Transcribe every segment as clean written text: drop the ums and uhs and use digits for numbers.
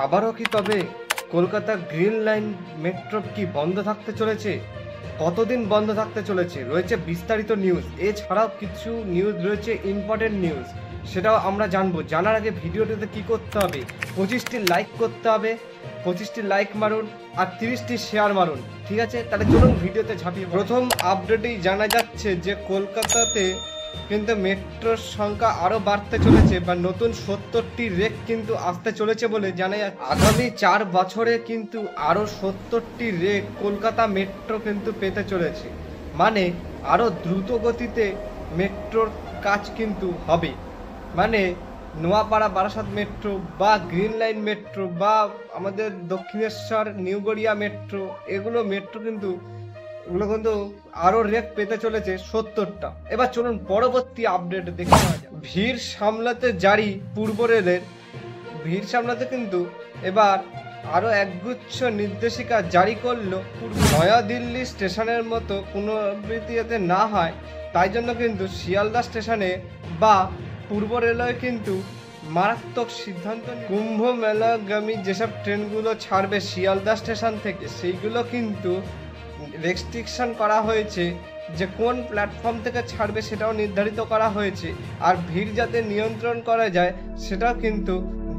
আবারও কি তবে কলকাতা গ্রিন লাইন মেট্রো কি বন্ধ থাকতে চলেছে? কতদিন বন্ধ থাকতে চলেছে রয়েছে বিস্তারিত নিউজ, এছাড়াও কিছু নিউজ রয়েছে ইম্পর্টেন্ট নিউজ, সেটাও আমরা জানবো। জানার আগে ভিডিওটিতে কি করতে হবে, 25টি লাইক করতে হবে, 25টি লাইক মারুন আর 30টি শেয়ার মারুন, ঠিক আছে? তাহলে চলুন ভিডিওতে ঝাঁপিয়ে। প্রথম আপডেটেই জানা যাচ্ছে যে কলকাতাতে কিন্তু মেট্রোর সংখ্যা আরও বাড়তে চলেছে বা নতুন 70টি রেক কিন্তু আসতে চলেছে বলে জানা যাচ্ছে। আগামী 4 বছরে কিন্তু আরও 70টি রেক কলকাতা মেট্রো কিন্তু পেতে চলেছে, মানে আরও দ্রুত গতিতে মেট্রোর কাজ কিন্তু হবে। মানে নোয়াপাড়া বারাসাত মেট্রো বা গ্রিন লাইন মেট্রো বা আমাদের দক্ষিণেশ্বর নিউ গড়িয়া মেট্রো, এগুলো মেট্রো কিন্তু আরো রেক পেতে চলেছে 70টা। এবার চলুন পরবর্তী আপডেট দেখে নেওয়া যাক। ভিড় সামলাতে জারি পূর্ব রেলের, ভিড় সামলাতে কিন্তু এবার আরো একগুচ্ছ নির্দেশিকা জারি করলো নয়াদিল্লি স্টেশনের মতো পুনরাবৃত্তি যাতে না হয়, তাই জন্য কিন্তু শিয়ালদা স্টেশনে বা পূর্ব রেলওয়ে কিন্তু মারাত্মক সিদ্ধান্ত। কুম্ভ মেলাগামী যেসব ট্রেনগুলো ছাড়বে শিয়ালদা স্টেশন থেকে, সেইগুলো কিন্তু রেস্ট্রিকশন করা হয়েছে, যে কোন প্ল্যাটফর্ম থেকে ছাড়বে সেটাও নির্ধারিত করা হয়েছে। আর ভিড় যাতে নিয়ন্ত্রণ করা যায় সেটাও কিন্তু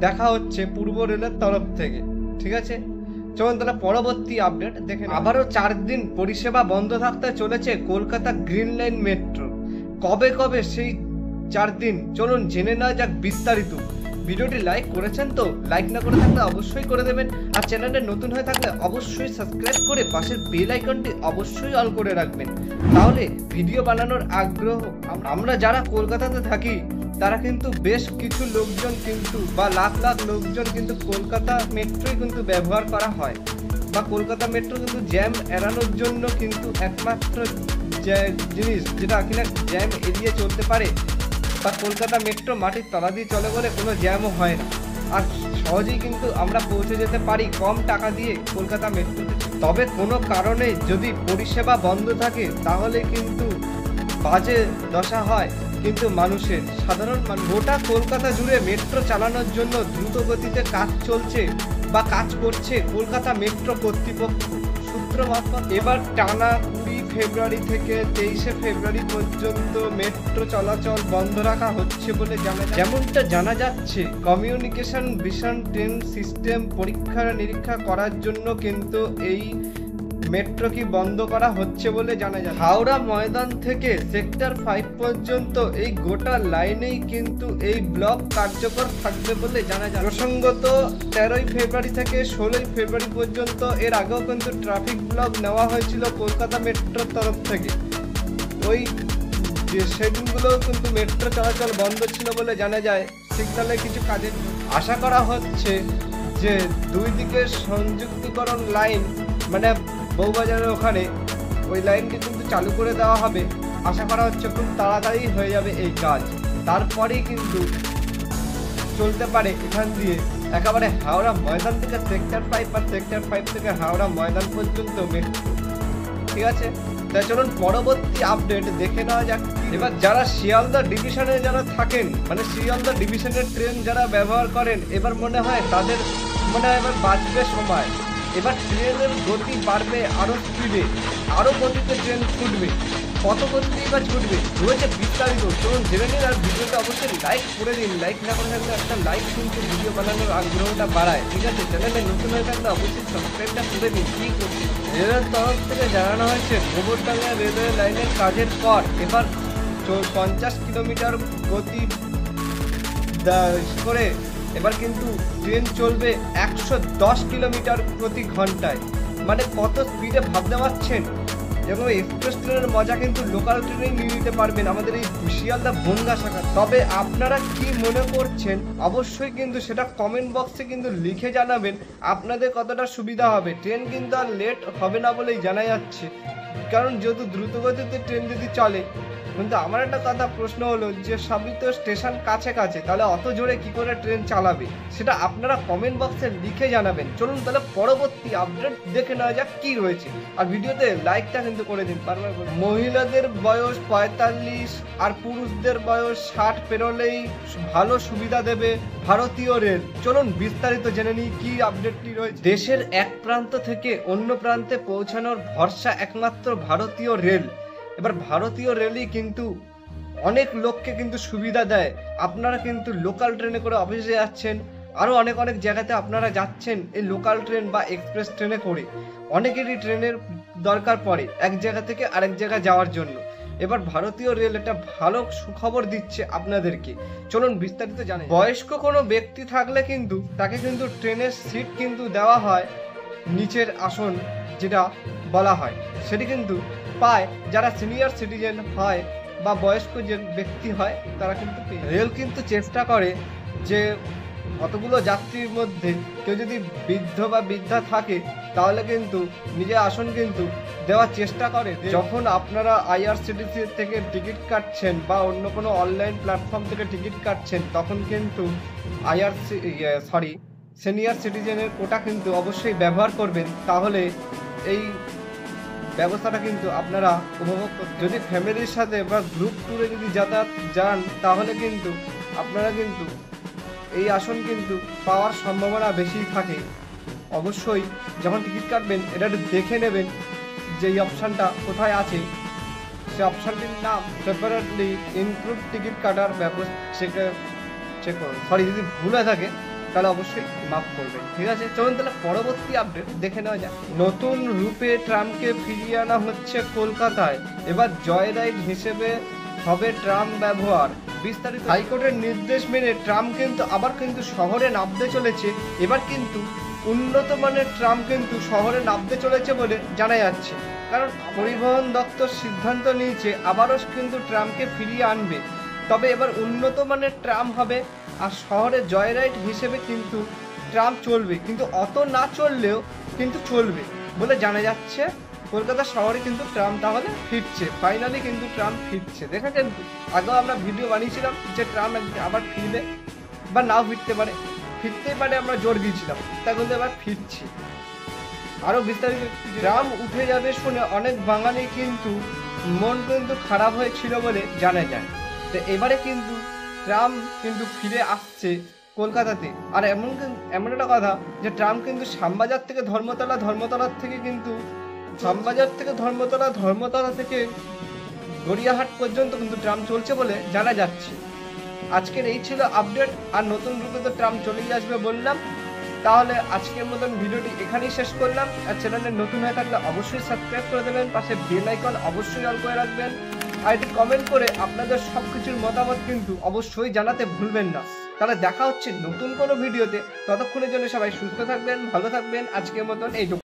দেখা হচ্ছে পূর্ব রেলের তরফ থেকে, ঠিক আছে? চলুন তাহলে পরবর্তী আপডেট দেখেন। আবারও 4 দিন পরিষেবা বন্ধ থাকতে চলেছে কলকাতা গ্রিন লাইন মেট্রো। কবে কবে সেই 4 দিন, চলুন জেনে নেওয়া যাক বিস্তারিত। ভিডিওটি লাইক করেছেন তো? লাইক না করে থাকলে অবশ্যই করে দেবেন, আর চ্যানেলটা নতুন হয়ে থাকলে অবশ্যই সাবস্ক্রাইব করে পাশের বেল আইকনটি অবশ্যই অন করে রাখবেন, তাহলে ভিডিও বানানোর আগ্রহ। আমরা যারা কলকাতাতে থাকি তারা কিন্তু বেশ কিছু লোকজন কিন্তু বা লাখ লাখ লোকজন কিন্তু কলকাতা মেট্রোই কিন্তু ব্যবহার করা হয়, বা কলকাতা মেট্রো কিন্তু জ্যাম এড়ানোর জন্য কিন্তু একমাত্র জিনিস যেটা কিনা জ্যাম এড়িয়ে চলতে পারে, বা কলকাতা মেট্রো মাটির তলা দিয়ে চলে বলে কোনো জ্যামও হয় না, আর সহজেই কিন্তু আমরা পৌঁছে যেতে পারি কম টাকা দিয়ে কলকাতা মেট্রোতে। তবে কোনো কারণে যদি পরিষেবা বন্ধ থাকে তাহলে কিন্তু বাজে দশা হয় কিন্তু মানুষের, সাধারণ মানুষ। গোটা কলকাতা জুড়ে মেট্রো চালানোর জন্য দ্রুত গতিতে কাজ চলছে বা কাজ করছে কলকাতা মেট্রো কর্তৃপক্ষ সূত্র মারফত। এবার টানা 20 ফেব্রুয়ারি থেকে 23 ফেব্রুয়ারি পর্যন্ত মেট্রো চলাচল বন্ধ রাখা হচ্ছে বলে যেমনটা জানা যাচ্ছে। কমিউনিকেশন ভিশন ট্রেন সিস্টেম পরীক্ষা নিরীক্ষা করার জন্য কিন্তু এই মেট্রো কি বন্ধ করা হচ্ছে বলে জানা যায়। হাওড়া ময়দান থেকে সেক্টর 5 পর্যন্ত এই গোটা লাইনেই কিন্তু এই ব্লক কার্যকর থাকবে বলে জানা যায়। প্রসঙ্গত 13 ফেব্রুয়ারি থেকে 16 ফেব্রুয়ারি পর্যন্ত এর আগেও কিন্তু ট্রাফিক ব্লক নেওয়া হয়েছিল কলকাতা মেট্রোর তরফ থেকে। ওই সেদিনগুলো কিন্তু মেট্রো চলাচল বন্ধ ছিল বলে জানা যায় সিগন্যালে কিছু কাজের। আশা করা হচ্ছে যে 2 দিকের সংযুক্তিকরণ লাইন, মানে বউবাজারের ওখানে ওই লাইনটি কিন্তু চালু করে দেওয়া হবে। আশা করা হচ্ছে খুব তাড়াতাড়ি হয়ে যাবে এই কাজ, তারপরেই কিন্তু চলতে পারে এখান দিয়ে একেবারে হাওড়া ময়দান থেকে সেক্টর 5 আর সেক্টর 5 থেকে হাওড়া ময়দান পর্যন্ত মেট্রো, ঠিক আছে? তাই চলুন পরবর্তী আপডেট দেখে নেওয়া যাক। এবার যারা শিয়ালদা ডিভিশনে যারা থাকেন, মানে শিয়ালদা ডিভিশনের ট্রেন যারা ব্যবহার করেন, এবার মনে হয় তাদের এবার বাঁচবে সময়। এবার ট্রেনের গতি বাড়বে আরো স্পিডে, আরো গতিতে ট্রেন ছুটবে। কত গতিতেই বা ছুটবে রয়েছে বিস্তারিত, চলুন জেনে নিন। আর ভিডিওটা অবশ্যই লাইক করে দিন, লাইক না করে থাকলে একটা লাইক কিন্তু ভিডিও বানানোর আগ্রহটা বাড়ায়, ঠিক আছে? চ্যানেলে নতুন হয়ে থাকলে অবশ্যই সাবস্ক্রাইবটা করে দিন। কি করছি, রেলের তরফ থেকে জানানো হয়েছে গোবরডাঙ্গা রেলওয়ে লাইনের কাজের পর এবার 50 কিলোমিটার গতি করে এবার কিন্তু ট্রেন চলবে 110 কিলোমিটার প্রতি ঘন্টায়। মানে কত স্পিডে ভাবতে পারছেন? যেমন এক্সপ্রেস ট্রেনের মজা কিন্তু লোকাল ট্রেনেই নিয়ে নিতে পারবেন আমাদের এই শিয়ালদা বনগাঁ শাখা। তবে আপনারা কি মনে করছেন অবশ্যই কিন্তু সেটা কমেন্ট বক্সে কিন্তু লিখে জানাবেন আপনাদের কতটা সুবিধা হবে। ট্রেন কিন্তু আর লেট হবে না বলেই জানা যাচ্ছে, কারণ যেহেতু দ্রুতগতিতে ট্রেন যদি চলে কিন্তু আমার একটা কথা প্রশ্ন হলো যে সবই তো স্টেশন কাছে কাছে, তাহলে অত জোরে কি করে ট্রেন চালাবে, সেটা আপনারা কমেন্ট বক্সে লিখে জানাবেন। চলুন তাহলে পরবর্তী আপডেট দেখে নেওয়া যাক কি রয়েছে, আর ভিডিওতে লাইকটা কিন্তু করে দিন বারবার করে। মহিলাদের বয়স 45 আর পুরুষদের বয়স 60 পেরোলেই ভালো সুবিধা দেবে ভারতীয় রেল। চলুন বিস্তারিত জেনে নিই কি আপডেটটি রয়েছে। দেশের এক প্রান্ত থেকে অন্য প্রান্তে পৌঁছানোর ভরসা একমাত্র ভারতীয় রেল। এবার ভারতীয় রেলই কিন্তু অনেক লোককে কিন্তু সুবিধা দেয়। আপনারা কিন্তু লোকাল ট্রেনে করে অফিসে যাচ্ছেন, আরও অনেক অনেক জায়গাতে আপনারা যাচ্ছেন এই লোকাল ট্রেন বা এক্সপ্রেস ট্রেনে করে। অনেকেরই ট্রেনের দরকার পড়ে এক জায়গা থেকে আরেক জায়গায় যাওয়ার জন্য। এবার ভারতীয় রেল একটা ভালো সুখবর দিচ্ছে আপনাদেরকে। চলুন বিস্তারিত জানেন। বয়স্ক কোনো ব্যক্তি থাকলে কিন্তু তাকে কিন্তু ট্রেনের সিট কিন্তু দেওয়া হয় নিচের আসন, যেটা বলা হয় সেটি কিন্তু পায় যারা সিনিয়র সিটিজেন হয় বা বয়স্ক যে ব্যক্তি হয় তারা কিন্তু। রেল কিন্তু চেষ্টা করে যে অতগুলো যাত্রীর মধ্যে কেউ যদি বৃদ্ধ বা বৃদ্ধা থাকে তাহলে কিন্তু নিজের আসন কিন্তু দেওয়ার চেষ্টা করে। যখন আপনারা আইআরসিটিসি থেকে টিকিট কাটছেন বা অন্য কোনো অনলাইন প্ল্যাটফর্ম থেকে টিকিট কাটছেন, তখন কিন্তু সিনিয়র সিটিজেনের কোটা কিন্তু অবশ্যই ব্যবহার করবেন, তাহলে এই ব্যবস্থাটা কিন্তু আপনারা উপভোগ করতে। যদি ফ্যামিলির সাথে বা গ্রুপ ট্যুরে যদি যাতায়াত যান তাহলে কিন্তু আপনারা কিন্তু এই আসন কিন্তু পাওয়ার সম্ভাবনা বেশি থাকে। অবশ্যই যখন টিকিট কাটবেন এটা একটু দেখে নেবেন যে এই অপশানটা কোথায় আছে, সে অপশানটির নাম সেপারেটলি ইনক্লুড টিকিট কাটার ব্যবস্থা, সেটা চেক করুন। যদি ভুল হয়ে থাকে তাহলে অবশ্যই মাফ করবেন, ঠিক আছে। চলুন তাহলে পরবর্তী আপডেট দেখে নেওয়া যাক। নতুন রূপে ট্রামকে ফিরিয়ে আনা হচ্ছে কলকাতায়, এবার জয় রাইড হিসেবে হবে ট্রাম ব্যবহার। বিস্তারিত। হাইকোর্টের নির্দেশ মেনে ট্রাম কিন্তু আবার কিন্তু শহরে নামতে চলেছে। এবার কিন্তু উন্নত মানের ট্রাম কিন্তু শহরে নামতে চলেছে বলে জানা যাচ্ছে, কারণ পরিবহন দপ্তর সিদ্ধান্ত নিয়েছে আবারও কিন্তু ট্রামকে ফিরিয়ে আনবে। তবে এবার উন্নত মানের ট্রাম হবে আর শহরে জয় রাইড হিসেবে কিন্তু ট্রাম চলবে, কিন্তু অত না চললেও কিন্তু চলবে বলে জানা যাচ্ছে। কলকাতা শহরে কিন্তু ট্রাম তাহলে ফিরছে, ফাইনালি কিন্তু ট্রাম ফিরছে। দেখেছেন তো, আগেও আমরা ভিডিও বানিয়েছিলাম যে ট্রাম আবার ফিরবে বা নাও ফিরতে পারে, ফিরতেই পারে, আমরা জোর দিয়েছিলাম, তা কিন্তু এবার ফিরছে। আরও বিস্তারিত। ট্রাম উঠে যাবে শুনে অনেক বাঙালি কিন্তু মন কিন্তু খারাপ হয়েছিল বলে জানা যায়। তো এবারে কিন্তু ট্রাম কিন্তু ফিরে আসছে কলকাতাতে। আর এমন একটা কথা যে ট্রাম কিন্তু শ্যামবাজার থেকে ধর্মতলা, ধর্মতলার থেকে কিন্তু শ্যামবাজার থেকে ধর্মতলা, ধর্মতলা থেকে গড়িয়াহাট পর্যন্ত কিন্তু ট্রাম চলছে বলে জানা যাচ্ছে। আজকের এই ছিল আপডেট, আর নতুন রূপে তো ট্রাম চলেই আসবে বললাম। তাহলে আজকের মতন ভিডিওটি এখানেই শেষ করলাম। আর চ্যানেলে নতুন হয়ে থাকলে অবশ্যই সাবস্ক্রাইব করে দেবেন, পাশে বেল আইকন অবশ্যই অন করে রাখবেন, আর এটি কমেন্ট করে আপনাদের সব কিছুর মতামত কিন্তু অবশ্যই জানাতে ভুলবেন না। তাহলে দেখা হচ্ছে নতুন কোনো ভিডিওতে, ততক্ষণের জন্য সবাই সুস্থ থাকবেন, ভালো থাকবেন। আজকের মতন এইটুকু।